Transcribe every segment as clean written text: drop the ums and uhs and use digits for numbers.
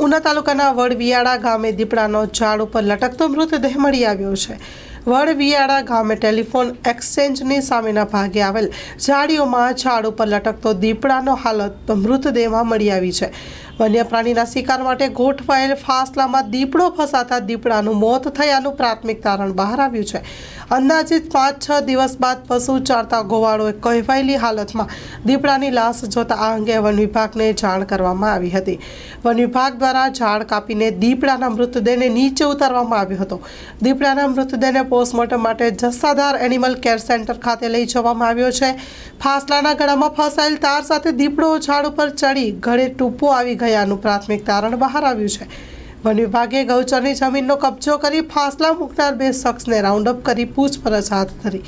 ઉના તાલુકાના વડવિયાળા ગામે દીપડાનો ઝાડ ઉપર લટકતો મૃતદેહ મળી આવ્યો છે. વડવિયાળા ગામે ટેલિફોન એક્સચેન્જની સામેના ભાગે આવેલ ઝાડીઓમાં ઝાડ ઉપર લટકતો દીપડાનો હાલત મૃતદેહમાં મળી આવી છે. વન્ય પ્રાણીના શિકાર માટે ગોઠવાયેલ ફાસલામાં દીપડો ફસાતા દીપડાનું મોત થયાનું પ્રાથમિક તારણ બહાર આવ્યું છે. અંદાજિત 5-6 દિવસ બાદ પશુ ચારતા ગોવાળોએ કહેવાયેલી હાલતમાં દીપડાની લાશ જોતા આ અંગે વન વિભાગને જાણ કરવામાં આવી હતી. વન વિભાગ દ્વારા ઝાડ કાપીને દીપડાના મૃતદેહને નીચે ઉતારવામાં આવ્યો હતો. દીપડાના મૃતદેહને પોસ્ટમોર્ટમ માટે જસાધાર એનિમલ કેર સેન્ટર ખાતે લઈ જવામાં આવ્યો છે. ફાસલાના ગળામાં ફસાયેલ તાર સાથે દીપડો ઝાડ ઉપર ચડી ગળે ટૂંપો આવી ગયાનું પ્રાથમિક તારણ બહાર આવ્યું છે. વન વિભાગે ગૌચરની જમીનનો કબજો કરી ફાસલા મૂકનાર 2 શખ્સને રાઉન્ડ અપ કરી પૂછપરછ હાથ ધરી.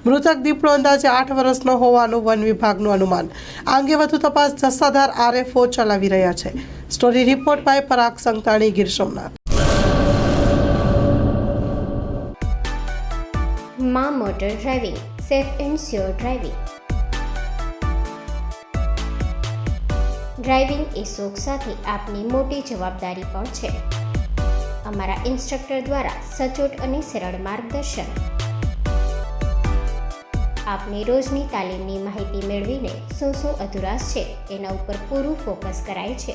મૃતક દીપડો અંદાજે 8 વર્ષનો હોવાનું વન વિભાગનું અનુમાન. આ અંગે વધુ તપાસ જસાધાર RFO ચલાવી રહ્યા છે. Story report by Parag Santani, Gir Somnath. માં motor driving, safe and sure driving. Driving એ શોખ સાથે આપની મોટી જવાબદારી પણ છે. અમારા ઇન્સ્ટ્રક્ટર દ્વારા સચોટ અને સરળ માર્ગદર્શન. આપની રોજની તાલીમની માહિતી મેળવીને શું અધુરાશ છે તેના ઉપર પૂરું ફોકસ કરાય છે.